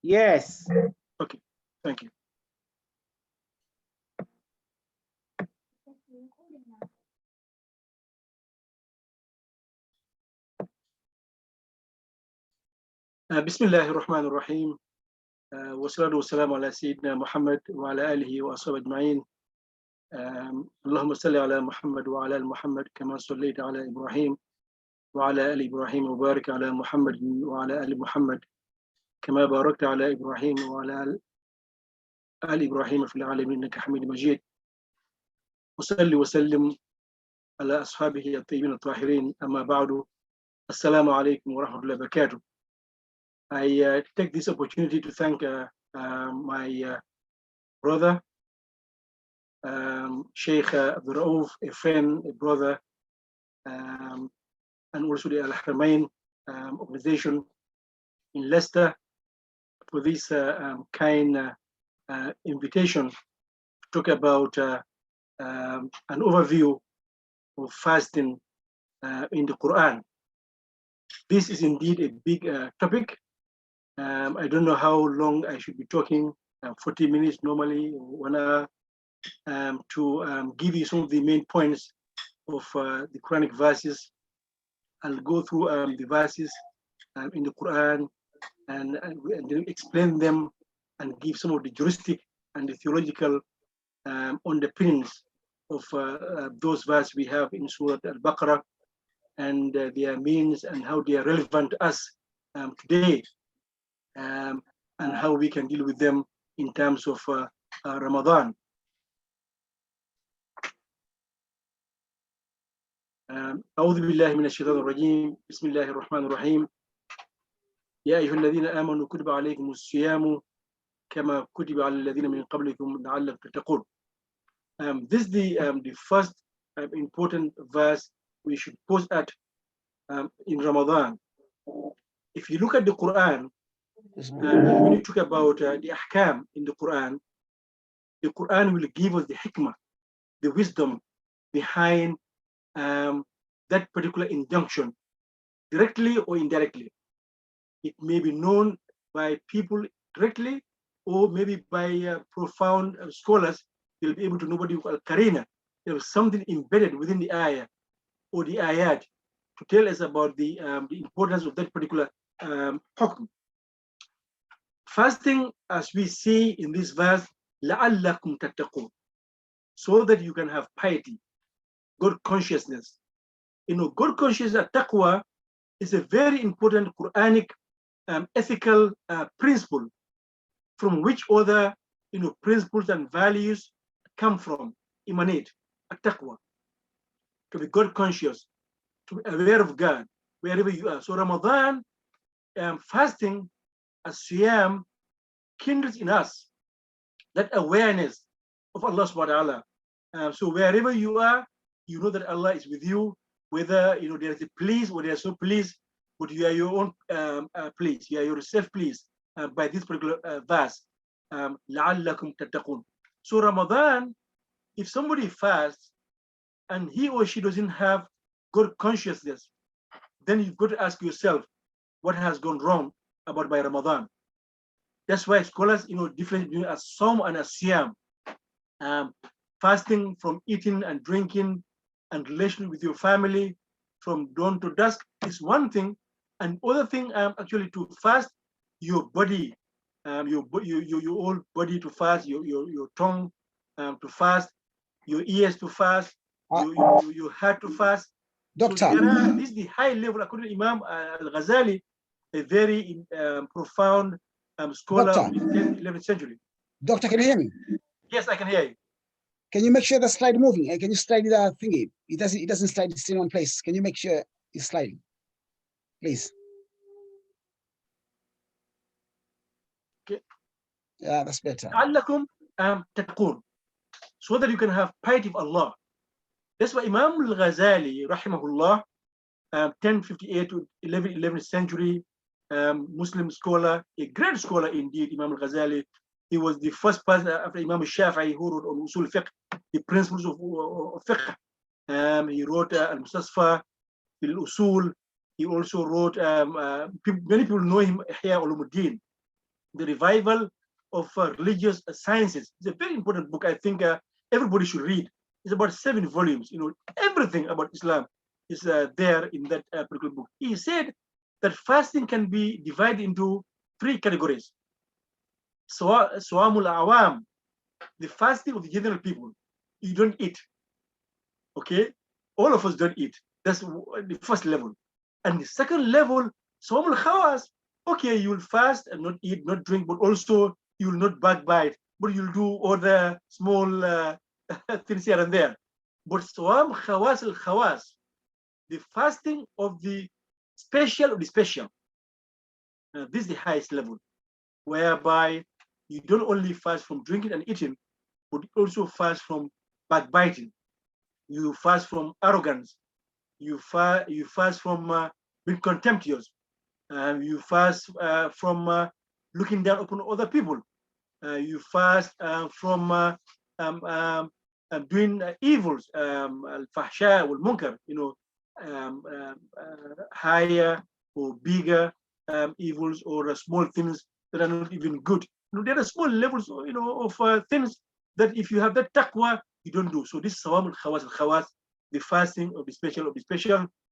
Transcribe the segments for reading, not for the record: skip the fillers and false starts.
Yes. Okay, thank you. Bismillahir Rahmanir Rahim. والصلاة والسلام على سيدنا محمد وعلى آله وأصحابه أجمعين. اللهم صل على محمد وعلى آل محمد كما صليت على إبراهيم وعلى آل إبراهيم وبارك على محمد وعلى آل محمد كما باركت على إبراهيم وعلى آل إبراهيم في العالمين إنك حميد مجيد. وصلي وسلم على أصحابه الطيبين الطاهرين. أما بعد. السلام عليكم ورحمة الله وبركاته. I take this opportunity to thank my brother, Sheikh Abdul Rauf, a friend, a brother, and also the Al-Haramain organization in Leicester for this kind invitation to talk about an overview of fasting in the Quran. This is indeed a big topic. I don't know how long I should be talking, 40 minutes normally, 1 hour, to give you some of the main points of the Quranic verses. I'll go through the verses in the Quran and then explain them and give some of the juristic and the theological underpinnings of those verses we have in Surah Al-Baqarah and their meanings and how they are relevant to us today, and how we can deal with them in terms of Ramadan. أعوذ بالله من الشيطان الرجيم. بسم الله الرحمن الرحيم. يا أيها الذين آمنوا كتب عليكم الصيام كما كتب على الذين من قبلكم لعلكم تتقون. This is the first important verse we should pause at in Ramadan. If you look at the Quran, when you talk about the ahkam in the Quran will give us the hikmah, the wisdom behind that particular injunction, directly or indirectly. It may be known by people directly, or maybe by profound scholars. They'll be able to know what you call karina. There was something embedded within the ayah or the ayat to tell us about the importance of that particular hukm. Fasting, as we see in this verse, لَعَلَّكُمْ تَتَّقُونَ, so that you can have piety, good consciousness. Good consciousness, taqwa, is a very important Quranic ethical principle from which other principles and values come from, emanate, taqwa. To be God conscious, to be aware of God wherever you are. So Ramadan, fasting, as siyam, kindles in us that awareness of Allah subhanahu wa ta'ala. So wherever you are, you know that Allah is with you, whether there is a please or there is no please, but you are your own please, you are yourself pleased by this particular verse. لَعَلَّكُمْ تَتَّقُونَ. So Ramadan, if somebody fasts and he or she doesn't have good consciousness, then you've got to ask yourself what has gone wrong about my Ramadan. That's why scholars differentiate between a Sawm and a Siyam. Fasting from eating and drinking and relation with your family from dawn to dusk is one thing, and other thing actually to fast your body, your whole body to fast, your tongue to fast, your ears to fast, your heart to fast. Doctor, so this is the high level, according to Imam Al-Ghazali, a very profound scholar of the 10th, 11th century. Doctor, can you hear me? Yes, I can hear you. Can you make sure the slide moving? Can you slide the thingy? It doesn't slide, it's in one place. Can you make sure it's sliding? Please. Okay. Yeah, that's better. لَعَلَّكُمْ تَتَّقُونَ, so that you can have piety of Allah. That's why Imam Al-Ghazali, rahimahullah, 1058 to 11th century Muslim scholar, a great scholar indeed, Imam Al-Ghazali. He was the first person after Imam Shafi'i who wrote on Usul Fiqh, the principles of fiqh. He wrote Al-Mustasfa, Al-Usul. He also wrote, many people know him, Ihya Ulumuddin. The Revival of Religious Sciences. It's a very important book. I think everybody should read. It's about 7 volumes. Everything about Islam is there in that particular book. He said that fasting can be divided into 3 categories. Sawamul Awam, the fasting of the general people. You don't eat. Okay? All of us don't eat. That's the first level. And the second level, Sawamul Khawas, okay, you will fast and not eat, not drink, but also you will not backbite, but you'll do other small things here and there. But Sawam Khawas al Khawas, the fasting of the special of the special. This is the highest level, whereby you don't only fast from drinking and eating, but also fast from backbiting. You fast from arrogance. You fast from being contemptuous. You fast from looking down upon other people. You fast from doing evils, al-fahsha wal-munkar, higher or bigger evils or small things that are not even good. There are small levels, of things that if you have that taqwa, you don't do. So this sawam al-khawas, the fasting of the special,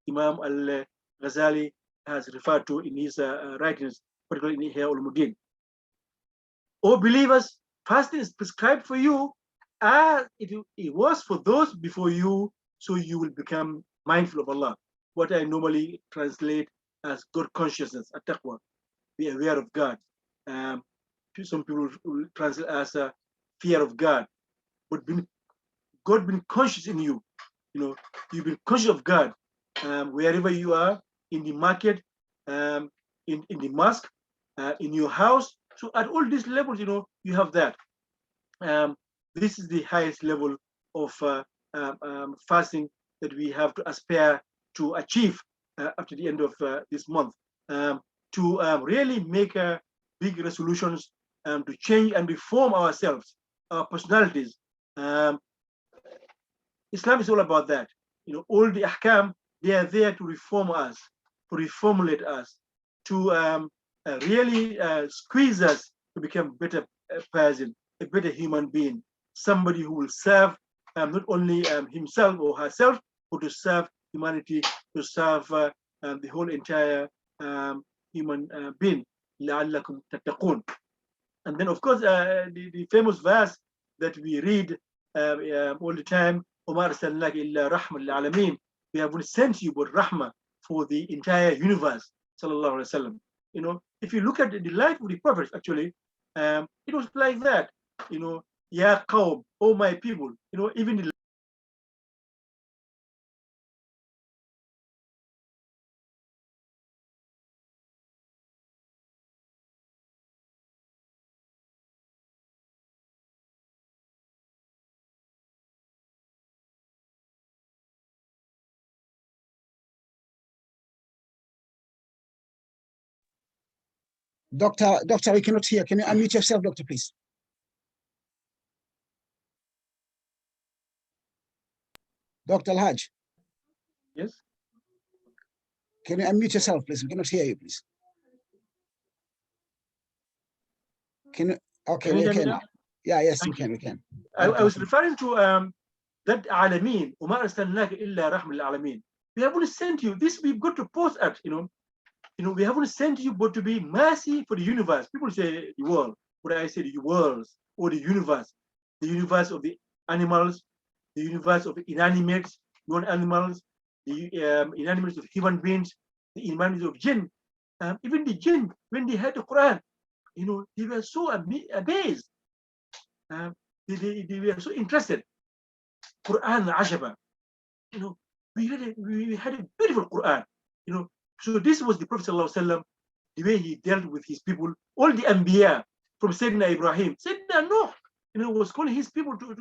Imam al-Ghazali has referred to in his writings, particularly in Ihya Ulumuddin. O believers, fasting is prescribed for you as it was for those before you, so you will become mindful of Allah. What I normally translate as God consciousness, at-taqwa, be aware of God. Some people will translate as a fear of God, but God being conscious in you. You've been conscious of God wherever you are, in the market, in the mosque, in your house. So at all these levels, you have that. This is the highest level of fasting that we have to aspire to achieve after the end of this month, to really make big resolutions to change and reform ourselves, our personalities. Islam is all about that. All the ahkam, they are there to reform us, to reformulate us, to really squeeze us to become a better person, a better human being, somebody who will serve not only himself or herself, but to serve humanity, to serve the whole entire human being. لَعَلَّكُمْ تَتَّقُونَ. And then, of course, the famous verse that we read all the time, وَمَا أَرْسَلْنَاكَ إِلَّا رَحْمَةً لِلْعَالَمِينَ. We haven't sent you but rahmah for the entire universe. Sallallahu Alaihi Wasallam. If you look at the life of the prophets, actually, it was like that. Ya qawm, oh my people. Even the Doctor, we cannot hear. Can you unmute yourself, doctor, please? Dr. Alhaj. yes. Can you unmute yourself, please? We cannot hear you, please. Can you? Okay, we can now. Yeah, yes, we can. I was referring to that alamin, وَمَا أَرْسَلْنَاكَ إِلَّا رَحْمَةً لِلْعَالَمِينَ. We haven't sent you. This we've got to pause at. We haven't sent you but to be mercy for the universe. People say the world, but I say the worlds or the universe of the animals, the universe of inanimate, non-animals, the inanimates of human beings, the inanimates of jinn. Even the jinn, when they heard the Quran, they were so amazed. They were so interested. Quran ajaba. We had a beautiful Quran. So this was the Prophet ﷺ, the way he dealt with his people. All the Anbiya, from Sayyidina Ibrahim, Sayyidina Nuh, was calling his people to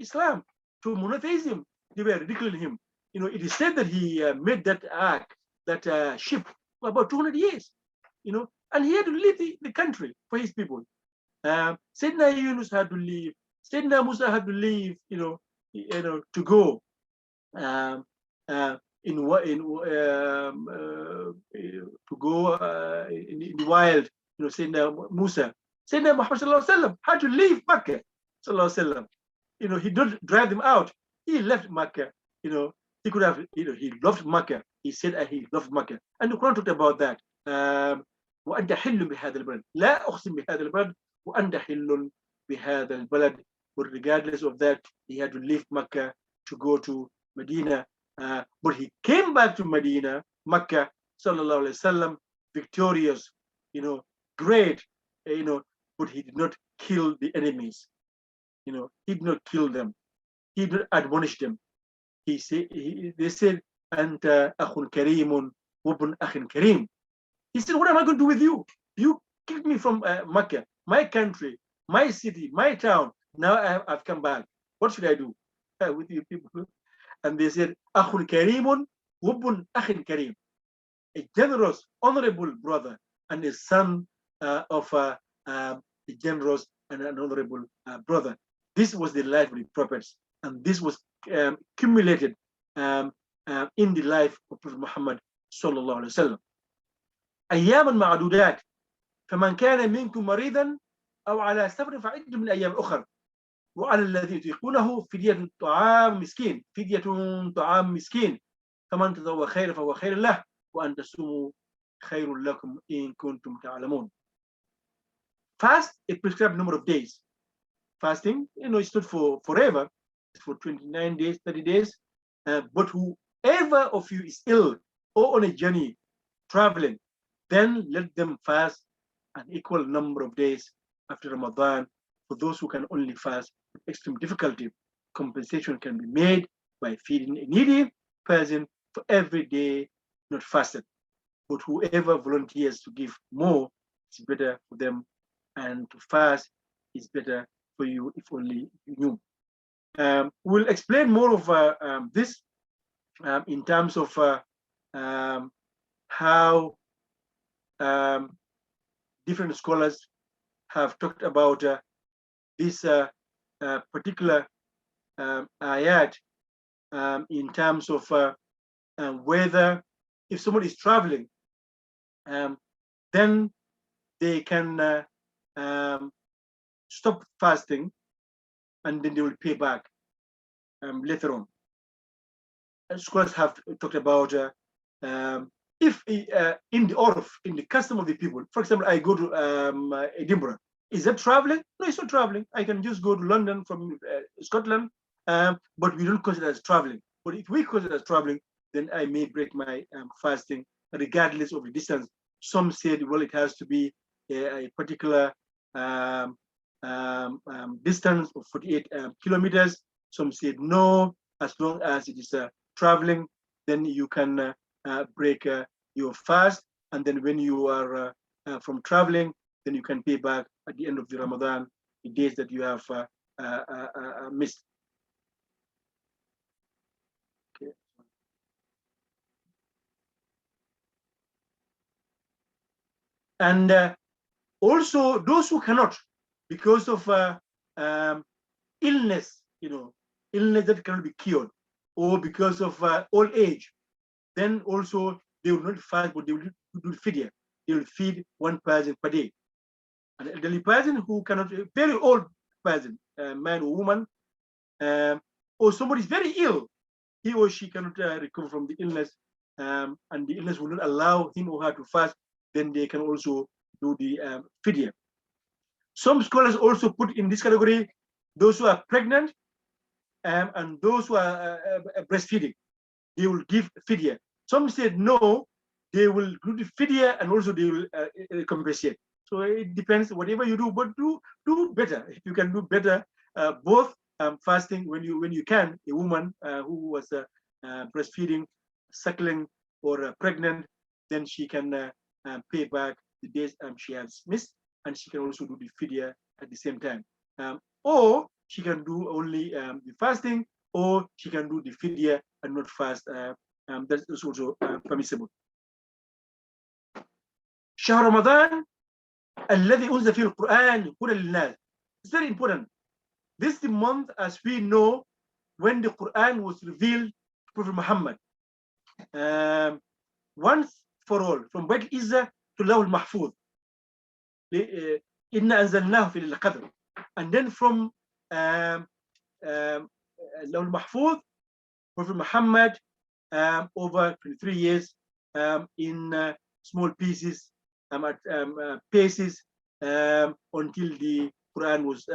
Islam, to monotheism. They were ridiculing him. It is said that he made that ark, that ship, for about 200 years. And he had to leave the country for his people. Sayyidina Yunus had to leave. Sayyidina Musa had to leave. To go. In the wild, Sayyidina Musa, Sayyidina Muhammad sallallahu alaihi wasallam had to leave Makkah sallallahu alaihi wasallam. He didn't drive them out. He left Makkah. He could have, he loved Makkah. He said he loved Makkah. And the Quran talked about that. وأنت حل بهذا البلد لا أقسم بهذا البلد وأنت حل بهذا البلد. But regardless of that, he had to leave Makkah to go to Medina. But he came back to Medina, Makkah, sallallahu alaihi wasallam, victorious, great, but he did not kill the enemies. He did not kill them. He did not admonish them. They said, Anta akhun karimun wabun akhin karim. He said, what am I going to do with you? You kicked me from Makkah, my country, my city, my town. Now I've come back. What should I do with you people? And they said, akhun karimun wabun akhin karim. A generous, honorable brother and a son of a generous and an honorable brother. This was the life of the prophets, and this was accumulated in the life of Prophet Muhammad sallallahu alaihi wasallam. أياما معدودات فمن كان منكم مريضا أو على سفر فعدة من أيام أخرى وعلى الذين يطيقونه فدية طعام مسكين فمن تطوع خيرا فهو خير له وأن تصوموا خير لكم إن كنتم تعلمون. Fast a prescribed number of days. Fasting, it's not for forever. It's for 29 days, 30 days. But whoever of you is ill or on a journey, traveling, then let them fast an equal number of days after Ramadan. For those who can only fast with extreme difficulty, compensation can be made by feeding a needy person for every day not fasted. But whoever volunteers to give more, it's better for them, and to fast is better for you if only you knew. We'll explain more of this in terms of how different scholars have talked about this particular ayat in terms of whether if someone is traveling, then they can stop fasting and then they will pay back later on. Scholars have talked about if in the custom of the people, for example, I go to Edinburgh, is that traveling? No, it's not traveling. I can just go to London from Scotland, but we don't consider it as traveling. But if we consider it as traveling, then I may break my fasting regardless of the distance. Some said, well, it has to be a particular distance of 48 kilometers. Some said no, as long as it is traveling, then you can break your fast. And then when you are from traveling, then you can pay back at the end of the Ramadan the days that you have missed. Okay. And also those who cannot, because of illness, illness that cannot be cured, or because of old age, then also they will not fast, but they will do fidya. They will feed one person per day. An elderly person who cannot, a very old person, man or woman, or somebody is very ill, he or she cannot recover from the illness, and the illness will not allow him or her to fast, then they can also do the fidya. Some scholars also put in this category those who are pregnant and those who are breastfeeding. They will give fidya. Some said no, they will do the fidya and also they will compensate. So it depends, whatever you do, but do better. If you can do better, both fasting when you can, a woman who was breastfeeding, suckling, or pregnant, then she can pay back the days she has missed, and she can also do the fidya at the same time. Or she can do only the fasting, or she can do the fidya and not fast. That is also permissible. شهر رمضان الذي أنزل فيه القرآن هدى للناس. It's very important. This is the month, as we know, when the Quran was revealed to Prophet Muhammad. Once for all, from Bait Izzah to Lawh al-Mahfuz. إِنَّا أَنزَلْنَاهُ فِي لَيْلَةِ الْقَدْرِ. And then from Lawh al-Mahfuz, Prophet Muhammad, over 23 years, in small pieces, paces, until the Quran was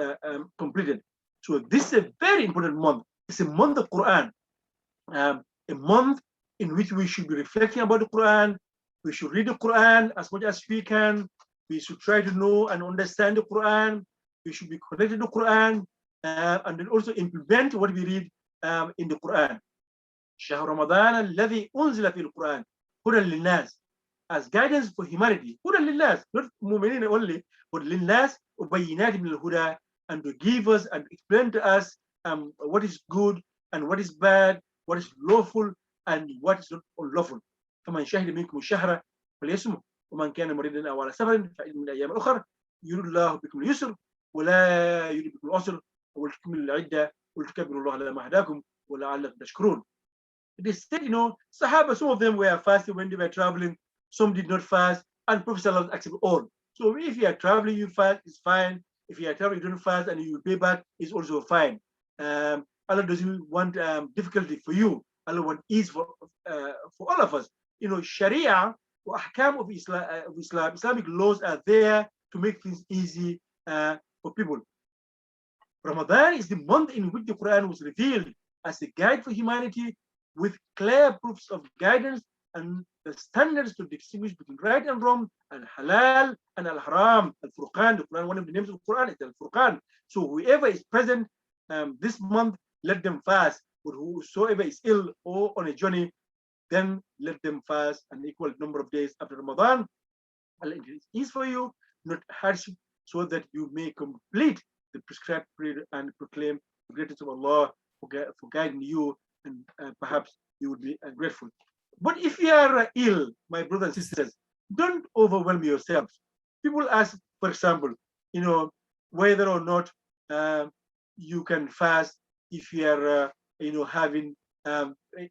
completed. So this is a very important month. It's a month of Quran, a month in which we should be reflecting about the Quran. We should read the Quran as much as we can. We should try to know and understand the Quran. We should be connected to the Quran, and then also implement what we read in the Quran. شهر رمضان الذي أنزل في القرآن هدى للناس, as guidance for humanity. هدى للناس, not mu'minin only, but للناس وبينات من الهدى, and to give us and explain to us what is good and what is bad, what is lawful and what is not unlawful. فمن شهد منكم الشهر فليصمه ومن كان مريضا أو على سفر فإن من أيام أخرى يريد الله بكم اليسر ولا يريد بكم العسر ولتكملوا العدة ولتكبروا الله على ما هداكم ولعلكم تشكرون. They said, Sahaba, some of them were fasting when they were traveling, some did not fast, and Prophet ﷺ accepted all. So if you are traveling, you fast, it's fine. If you are traveling, you don't fast, and you pay back, it's also fine. Allah doesn't want difficulty for you. Allah wants ease for all of us. Sharia or ahkam of Islam, Islamic laws are there to make things easy for people. Ramadan is the month in which the Quran was revealed as a guide for humanity, with clear proofs of guidance and the standards to distinguish between right and wrong, al-halal and al-haram, al-furqan. The Quran, one of the names of the Quran is al-furqan. So whoever is present this month, let them fast. But whosoever is ill or on a journey, then let them fast an equal number of days after Ramadan. Allah is for you, not hardship, so that you may complete the prescribed period and proclaim the greatness of Allah for guiding you, and perhaps you would be grateful. But if you are ill, my brothers and sisters, don't overwhelm yourselves. People ask, for example, whether or not you can fast if you are, having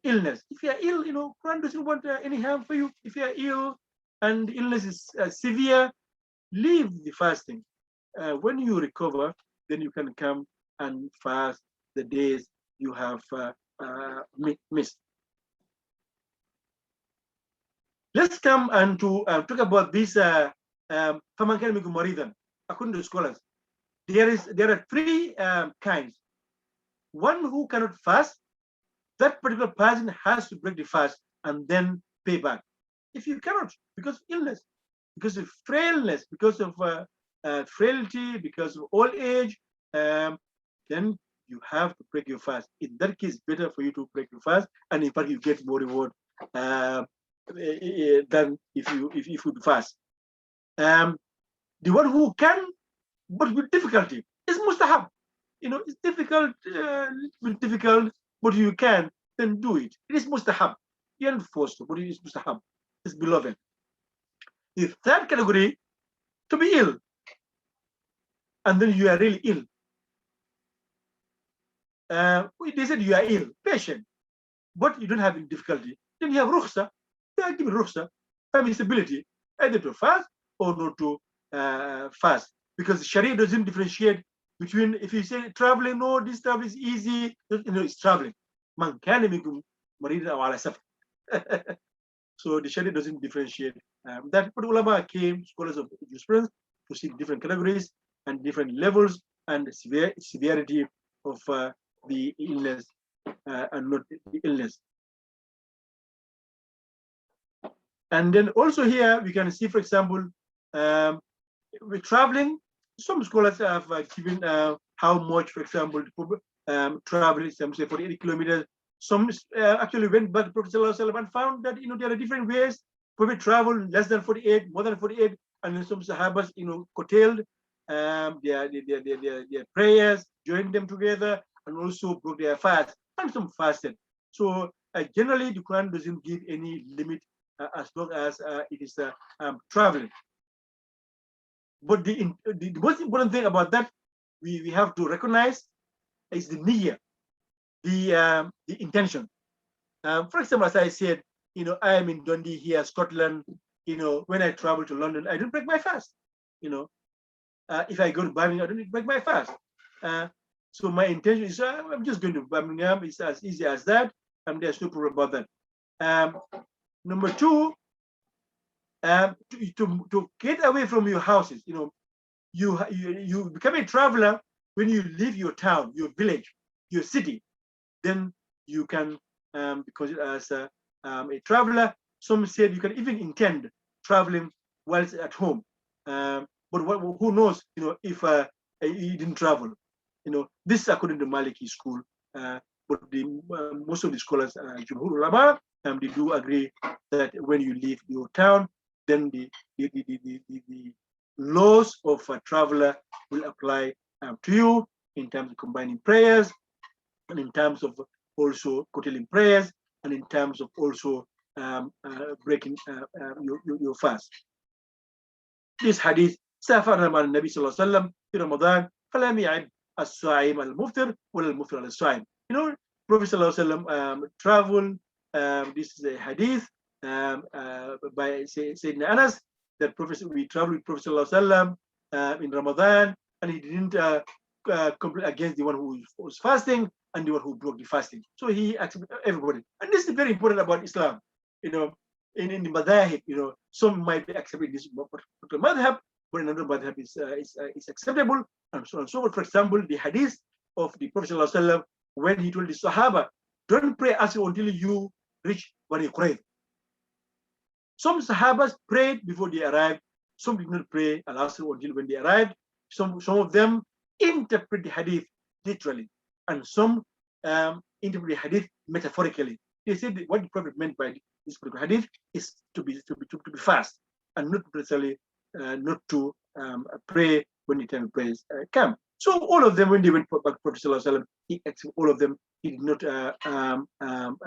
illness. If you are ill, Quran doesn't want any harm for you. If you are ill and the illness is severe, leave the fasting. When you recover, then you can come and fast the days you have missed. Let's come and to talk about this فَمَنْ كَانَ مِنكُم مَرِيضًا. According to scholars, there are three kinds. One who cannot fast, that particular person has to break the fast and then pay back. If you cannot, because of illness, because of frailness, because of frailty, because of old age, then you have to break your fast. In that case, better for you to break your fast, and in fact, you get more reward than if you fast. The one who can, but with difficulty, is mustahab. It's difficult, difficult, but you can, then do it. It is mustahab. You aren't forced to, but it is mustahab. It's beloved. The third category, to be ill, and then you are really ill. They said you are ill, patient, but you don't have any difficulty. Then you have rukhsa. They are given rukhsa, permissibility, either to fast or not to fast. Because Sharia doesn't differentiate between, if you say traveling, no, this travel is easy, it's traveling. Man kana minkum maridan aw ala safar. So the Sharia doesn't differentiate that. But ulama came, scholars of jurisprudence, to see different categories and different levels and severity of the illness and not the illness. And then also here we can see, for example, with traveling, some scholars have given how much, for example, travel, some say 48 kilometers. Some actually went back to Prophet ﷺ and found that there are different ways. Prophet travel less than 48, more than 48, and then some Sahabas curtailed their prayers, joined them together, and also broke their fast, and some fasted. So generally, the Quran doesn't give any limit as long as it is traveling. But the most important thing about that we have to recognize is the niyyah, the intention. For example, as I said, I am in Dundee here, Scotland. When I travel to London, I don't break my fast. if I go to Birmingham, I don't need to break my fast. So my intention is I'm just going to Birmingham. It's as easy as that, and there's no problem about that. Number two, to get away from your houses, you become a traveler when you leave your town, your village, your city. Then you can be considered as a traveler. Some said you can even intend traveling whilst at home. But who knows, if you didn't travel. This is according to Maliki school. But most of the scholars, Jumhur Ulama, they do agree that when you leave your town, then the laws of a traveler will apply to you in terms of combining prayers, and in terms of also curtailing prayers, and in terms of also breaking your fast. This hadith, سافر مع النبي صلى الله عليه وسلم في رمضان فلم يعب الصائم المفطر ولا المفطر على الصائم. Prophet صلى الله عليه وسلم traveled. This is a hadith by Sayyidina Anas, that we traveled with Prophet صلى الله عليه وسلم in Ramadan, and he didn't complain against the one who was fasting and the one who broke the fasting. So he accepted everybody. And this is very important about Islam. In the madhahib, some might be accepting this particular madhab, but another madhab is acceptable, and so on and so forth. For example, the hadith of the Prophet ﷺ, when he told the Sahaba, don't pray Asr until you reach Bani Qurayza. Some Sahabas prayed before they arrived. Some did not pray Al-Asr until when they arrived. Some of them interpret the hadith literally, and some interpret the hadith metaphorically. They said what the Prophet meant by this particular hadith is to be fast, and not necessarily not to pray when the time of prayers come. So all of them, when they went back to Prophet ﷺ, he accepted all of them. He did not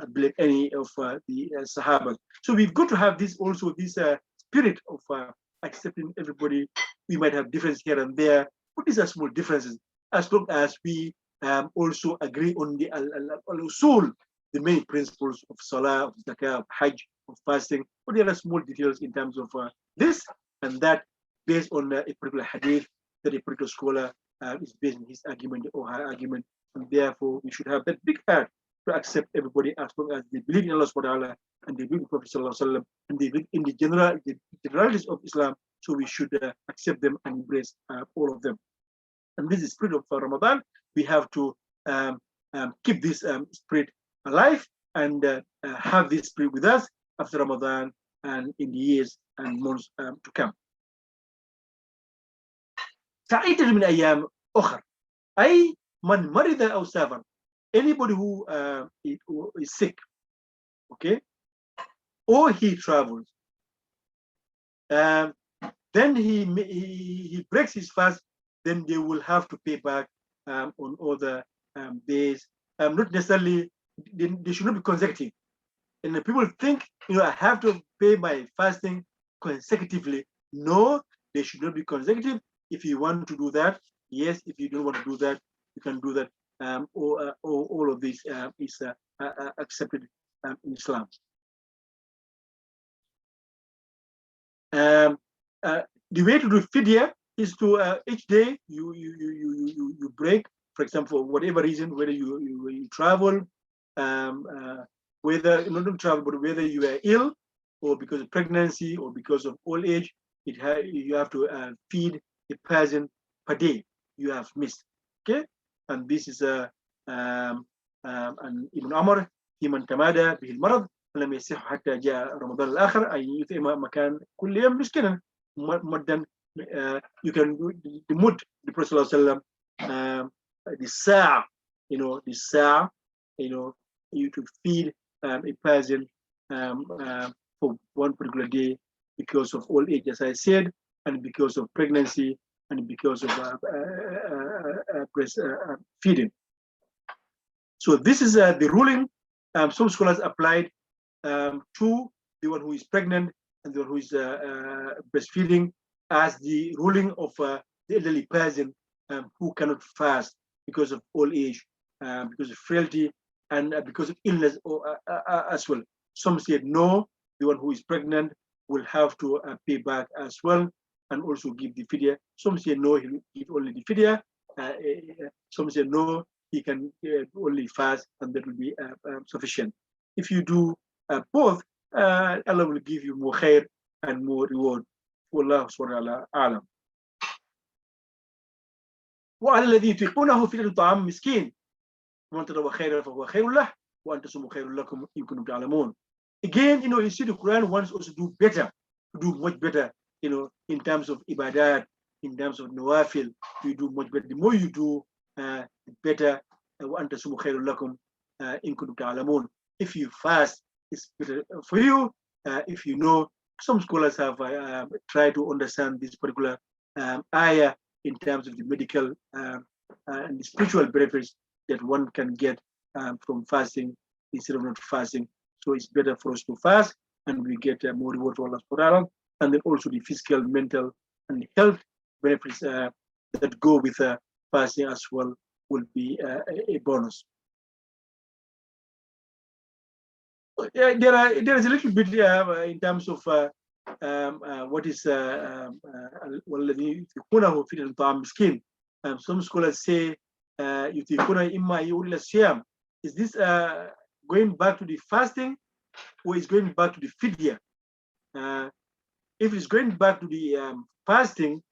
blame any of the Sahabas. So we've got to have this also, this spirit of accepting everybody. We might have differences here and there, but these are small differences. As long as we also agree on the al-usul, the main principles of Salah, of Zakah, of Hajj, of fasting, but there are small details in terms of this and that, based on a particular hadith that a particular scholar is based on his argument or her argument, and therefore we should have that big heart to accept everybody as long as they believe in Allah subhanahu wa ta'ala, and they believe in Prophet sallallahu alaihi wasallam, and they believe in the generalities of Islam. So we should accept them and embrace all of them. And this is spirit of Ramadan. We have to keep this spirit alive and have this spirit with us after Ramadan and in the years and months to come. سعيد من أيام أخر أي من مرض أو سافر, anybody who is sick, okay, or he travels, then he breaks his fast, then they will have to pay back on other days. Not necessarily, they should not be consecutive. And the people think, I have to pay my fasting consecutively. No, they should not be consecutive. If you want to do that, yes. If you don't want to do that, you can do that. All of this is accepted in Islam. The way to do fidya is to each day you break. For example, for whatever reason, whether you travel, whether not travel, but whether you are ill, or because of pregnancy, or because of old age, you have to feed a person per day you have missed. Okay, and this is an Ibn Umar في من تمادى به المرض فلم يصح حتى جاء رمضان الآخر أي يطعم مكان كل يوم مسكنا مدا. You can do the mud, the Prophet ﷺ, the sa', the sa', you to feed a person for one particular day because of old age, as I said, and because of pregnancy, and because of feeding. So this is the ruling. Some scholars applied to the one who is pregnant and the one who is breastfeeding as the ruling of the elderly person who cannot fast because of old age, because of frailty, and because of illness as well. Some said no, the one who is pregnant will have to pay back as well, and also give the fidya. Some say no, he will give only the fidya. Some say no, he can only fast, and that will be sufficient. If you do both, Allah will give you more khair and more reward. Wallahu subhanahu wa ta'ala. وعلى الذي يطيقونه فدية طعام مسكين ومن تطوع خيرا فهو خير له وأن تصوموا خير لكم إن كنتم تعلمون. Again, you see the Quran wants us to do better, to do much better, in terms of ibadat, in terms of nawafil, you do much better. The more you do, better. وأن تصوموا خير لكم إن كنتم تعلمون. If you fast, it's better for you. If you know, some scholars have tried to understand this particular ayah in terms of the medical and the spiritual benefits that one can get from fasting instead of not fasting. So it's better for us to fast, and we get more reward for Allah. And then also the physical, mental, and health benefits that go with fasting as well will be a bonus. There is a little bit in terms of what is يُطِيقُونَهُ فِدْيَةُ طَعَامِ مسكين. Some scholars say يُطِيقُونَ إِمَّا يُولِي الصِّيَامِ. Is this going back to the fasting, or is going back to the fidya? If it's going back to the fasting,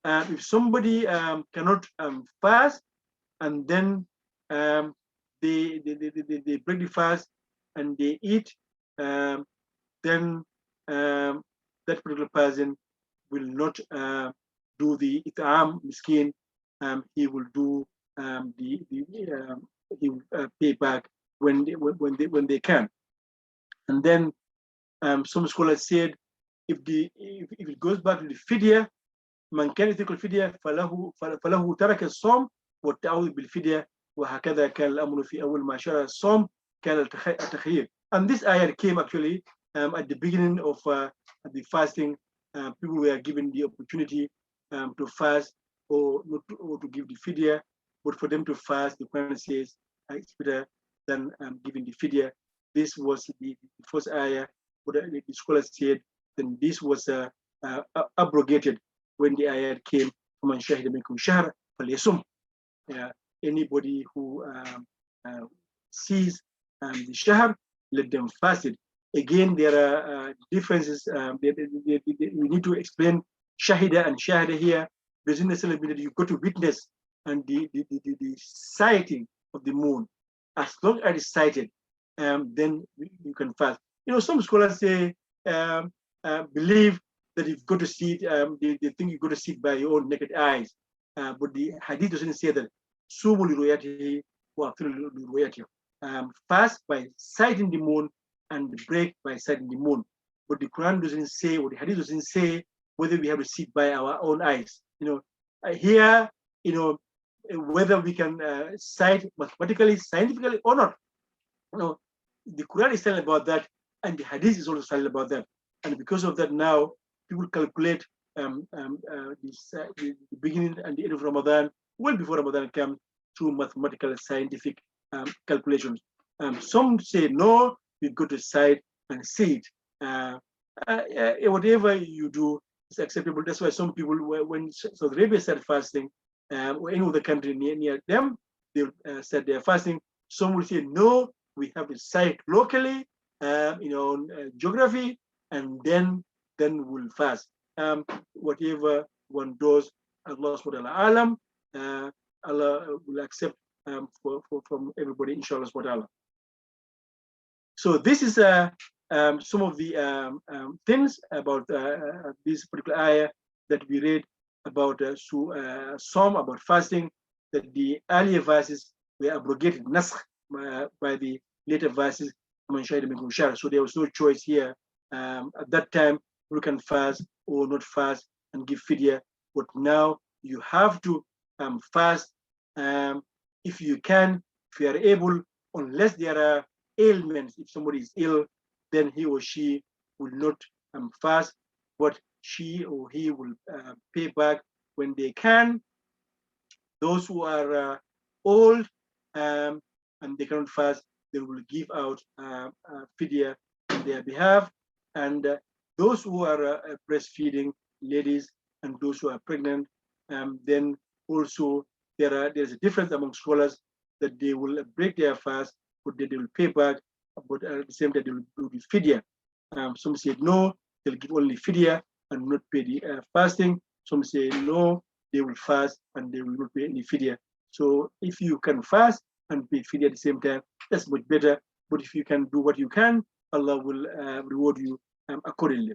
if somebody cannot fast, and then they break the fast and they eat, then that particular person will not do the it'am miskin. He will do he will pay back when they can. And then some scholars said, if it goes back to the fidya, من كان يترك الفدية فله ترك الصوم والتعوذ بالفدية وهكذا كان الأمر في أول ما شرع الصوم كان التخيير. And this ayah came actually at the beginning of the fasting. People were given the opportunity to fast or to give the fidya, but for them to fast, the Quran says it's better than giving the fidya. This was the first ayah, but the scholars said then this was abrogated when the ayah came, وَمَنْ شَهِدَ مِنْكُمْ شَهْرًا فَلْيَصُمْ. Anybody who sees the shahr, let them fast it. Again, there are differences. We need to explain shahida and shahada here. Doesn't necessarily mean that you go to witness and the sighting of the moon. As long as it's sighted, then you can fast. Some scholars say believe that you've got to see it. They think you've got to see it by your own naked eyes. But the hadith doesn't say that. Fast by sighting the moon and break by sighting the moon. But the Quran doesn't say, or the hadith doesn't say whether we have to see it by our own eyes. Here, whether we can sight mathematically, scientifically or not. The Quran is telling about that, and the hadith is also telling about that. And because of that, now people calculate the beginning and the end of Ramadan well before Ramadan comes through mathematical scientific calculations. Some say no, we go to sight and see it. Whatever you do is acceptable. That's why some people, when Saudi Arabia started fasting, or any other country near them, they said they're fasting. Some will say no, we have to sight locally, geography, and then we'll fast. Whatever one does, Allah subhanahu wa ta'ala, Allah will accept from everybody, inshallah subhanahu wa ta'ala. So this is some of the things about this particular ayah that we read about Psalm, about fasting, that the earlier verses were abrogated, naskh, by the later verses. So there was no choice here. At that time, you can fast or not fast and give fidya. But now you have to fast if you can, if you are able, unless there are ailments. If somebody is ill, then he or she will not fast, but she or he will pay back when they can. Those who are old and they cannot fast, they will give out fidya on their behalf. And those who are breastfeeding, ladies and those who are pregnant. Then also there's a difference among scholars that they will break their fast, but they will pay back, but at the same time they will do the fidya. Some said no, they'll give only fidya and not pay the fasting. Some say no, they will fast and they will not pay any fidya. So if you can fast and pay fidya at the same time, that's much better. But if you can do what you can, Allah will reward you accordingly.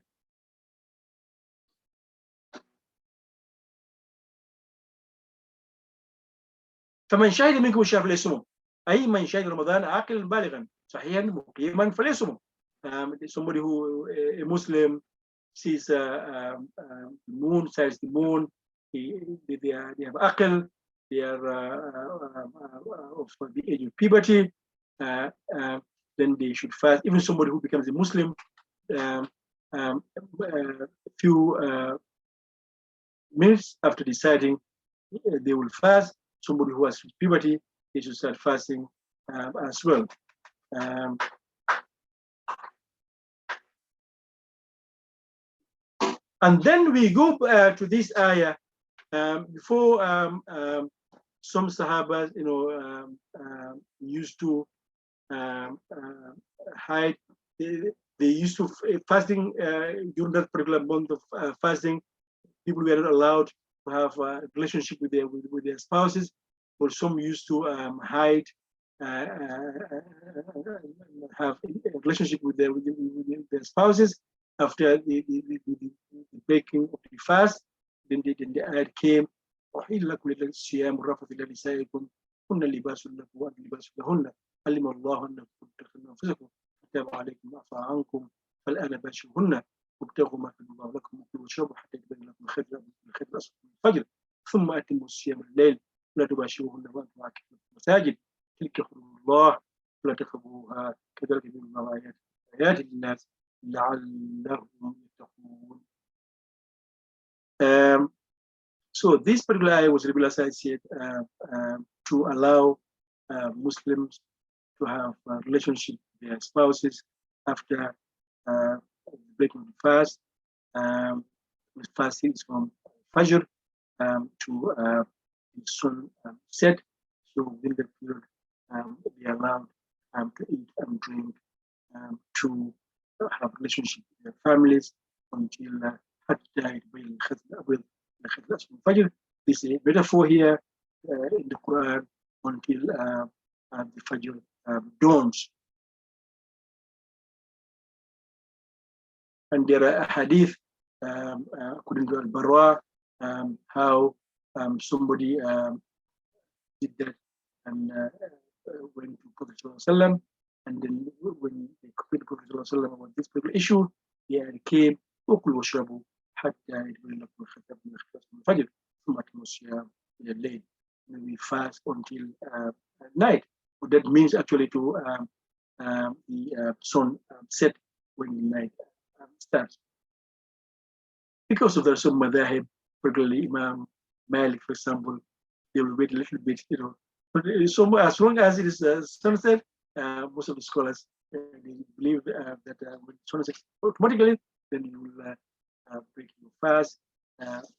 فمن شهد منكم الشهر فليصمه أي من شهد رمضان عاقلا بالغا صحيحا مقيما فليصمه. Somebody who a Muslim sees the moon, sees the moon, they have aql, they are of the age of puberty, then they should fast. Even somebody who becomes a Muslim, a few minutes after deciding, they will fast. Somebody who has puberty, they should start fasting as well. And then we go to this ayah. Before some Sahabas, used to hide. They used to fasting during that particular month of fasting. People were not allowed to have a relationship with their spouses, but some used to hide, have a relationship with their spouses after the breaking of the fast. Then the ayat came, أحل لكم الصيام الرفث إلى نسائكم هن لباس لكم وأنتم لباس لهن علم الله أنكم تختنون أنفسكم فتاب عليكم وعفى عنكم فالآن باشروهن وابتغوا ما كتب الله لكم وكلوا واشربوا حتى يتبين لكم الخيط الأسود من الفجر ثم أتموا الصيام الليل ولا تباشروهن وأنتم عاكفون في المساجد تلك حدود الله ولا تقربوها كذلك يبين الله آيات للناس لعلهم يتقون. So this particular ayah was revealed, as I said, to allow Muslims to have a relationship with their spouses after breaking the fast. The fasting is from Fajr to the sun set. So within that period, they are allowed to eat and drink, to have a relationship with their families until this is a metaphor here in the Quran until the Fajr dawns. And there are hadith according to Al-Barwa, how somebody did that and went to Prophet ﷺ, and then when they compared to Prophet ﷺ about this particular issue, he came, وَكُلُوا وَاشْرَبُوا حَتَّى يَتَبَيَّنَ لَكُمُ الْخَيْطُ مِنَ الْخَيْطِ مِنَ الْفَجْرِ ثُمَّ أَتِمُّوا الصِّيَامَ إِلَى اللَّيْلِ. We fast until night. But that means actually to the sun set when the night starts. Because of the some madhahib, particularly Imam Malik, for example, they will wait a little bit, But so as long as it is sunset, most of the scholars they believe that when sunset automatically, then you will break your fast.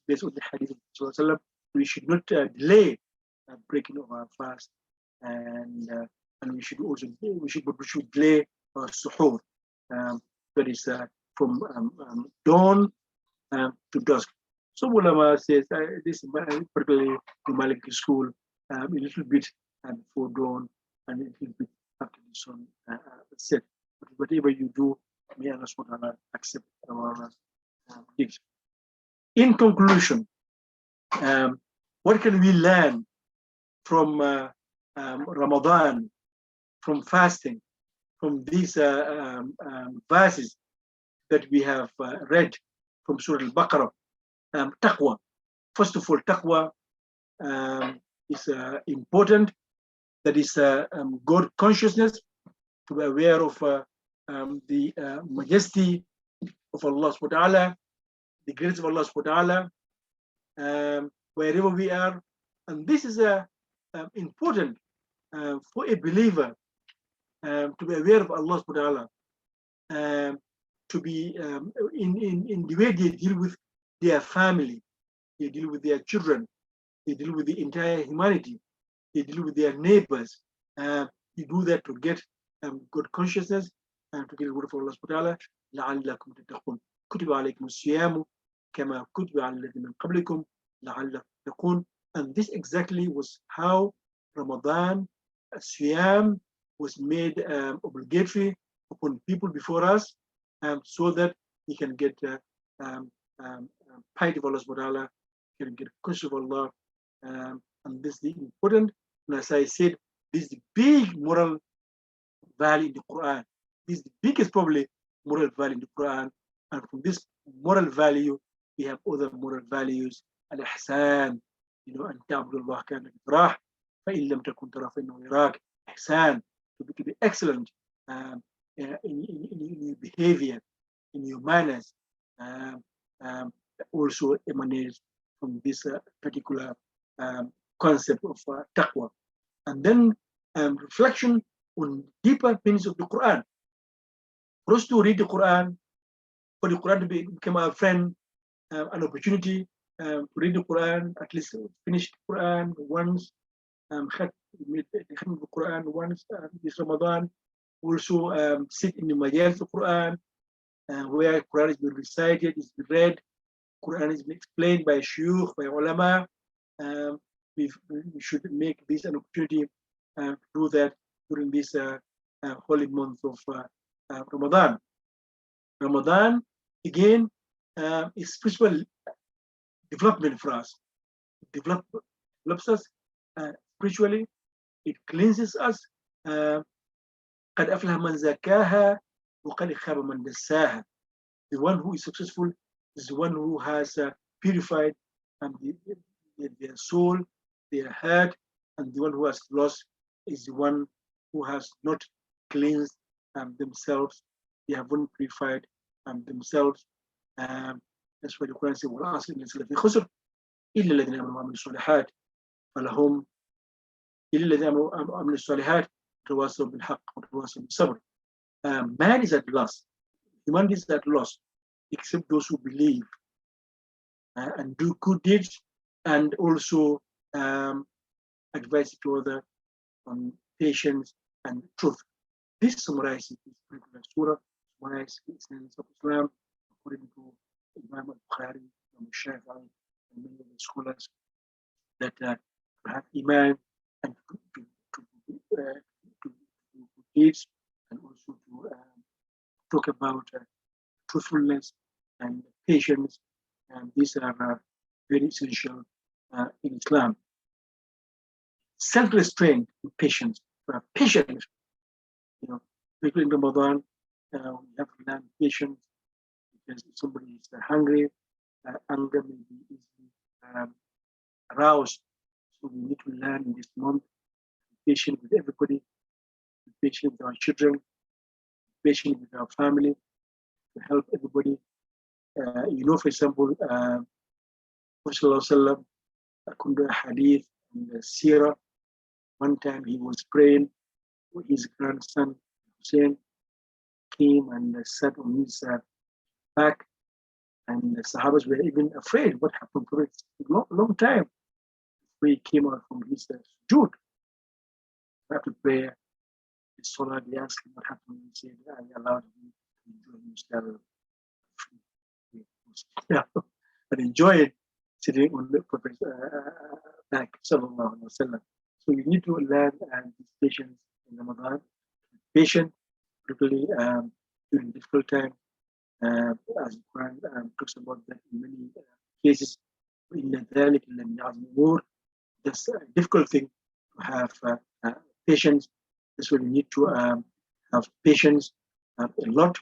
Based on the hadith of Rasulullah, we should not delay breaking of our fast, and we should also we should delay our suhoor. That is from dawn to dusk. So ulama says this particularly in Malik school, a little bit before dawn and a little bit after the sun set. But whatever you do, may Allah subhanahu wa ta'ala accept our deeds. In conclusion, what can we learn from Ramadan, from fasting, from these verses that we have read from Surah Al-Baqarah? Taqwa. First of all, taqwa is important. That is God consciousness, to be aware of the majesty of Allah subhanahu wa ta'ala, the grace of Allah subhanahu wa ta'ala, wherever we are. And this is important for a believer to be aware of Allah subhanahu wa ta'ala, to be in the way they deal with their family, they deal with their children, they deal with the entire humanity, they deal with their neighbors. You do that to get good consciousness and to get the word of Allah subhanahu wa ta'ala. لَعَلَّكُمْ تَتَّقُونَ كُتِبَ عَلَيْكُمُ الصِّيَامُ كَمَا كُتِبَ عَلَى الَّذِينَ مِنْ قَبْلِكُمْ لَعَلَّكُمْ تَتَّقُونَ. And this exactly was how Ramadan, Siyam, was made obligatory upon people before us, so that we can get piety of Allah subhanahu wa ta'ala, can get conscious of Allah. And this is important. And as I said, this is the big moral value in the Quran. This is the biggest probably moral value in the Quran. And from this moral value, we have other moral values. Al-Ihsan, أن تعبد الله كأنك تراه فإن لم تكن تراه فإنه يراك. Ihsan, to be excellent in your behavior, in your manners, also emanates from this particular concept of taqwa. And then reflection on deeper meanings of the Quran. For us to read the Quran, for the Quran to become our friend, an opportunity to read the Quran, at least finish the Quran once, the Quran once this Ramadan. Also sit in the Majlis of the Quran, where Quran is being recited, is being read, Quran is being explained by shuyukh, by ulama. We should make this an opportunity to do that during this holy month of Ramadan. Ramadan, again, is spiritual development for us. It develops us spiritually. It cleanses us. قد أفلح من زكاها وقد خاب من دساها. The one who is successful is the one who has purified their soul, their heart, and the one who has lost is the one who has not cleansed themselves. They haven't purified themselves. That's why the Quran says, وَالْعَصْرِ إِنَّ الْإِنسَانَ لَفِي خُسْرٍ إِلَّا الَّذِينَ آمَنُوا وَعَمِلُوا الصَّالِحَاتِ فَلَهُمْ إِلَّا الَّذِينَ آمَنُوا وَعَمِلُوا الصَّالِحَاتِ وَتَوَاصَوْا بِالْحَقِّ وَتَوَاصَوْا بِالصَّبْرِ. Man is at loss. Humanity is at loss, except those who believe and do good deeds, and also advise each other on patience and truth. This summarizes this particular surah, summarizes the essence of Islam, according to Imam al-Bukhari, Imam al-Shafi'i, and many of the scholars, that to have Iman and to do deeds, and also to talk about truthfulness and patience, and these are very essential in Islam. Self-restraint and patience. Patience, particularly in Ramadan, we have to learn patience, because if somebody is hungry, anger may be easily aroused. So we need to learn in this month to be patient with everybody, to be patient with our children, to be patient with our family, to help everybody. For example, Prophet according to hadith in the Sirah, one time he was praying, his grandson Hussein came and sat on his back, and the Sahabas were even afraid what happened for a long time. He came out from his sujood. After prayer, the Salah, they asked him what happened. He said, I allowed him to enjoy himself and enjoy it sitting on the Prophet's back. So you need to learn this patience in Ramadan. Patient, particularly during difficult time, as the Quran talks about that in many cases. That's a difficult thing to have patience. That's why you need to have patience a lot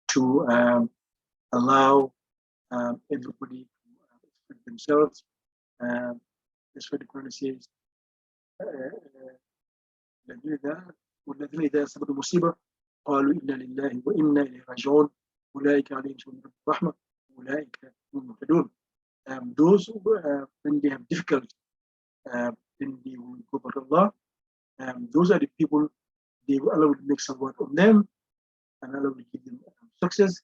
to allow everybody to express themselves. That's what the Quran says. والذين إذا أصابتهم مصيبة قالوا إنا لله وإنا إليه راجعون أولئك عليهم من الرحمة أولئك هم المهتدون. Those when they have difficulty, then they will go back to Allah. Those are the people, Allah will make some work on them, and Allah will give them success,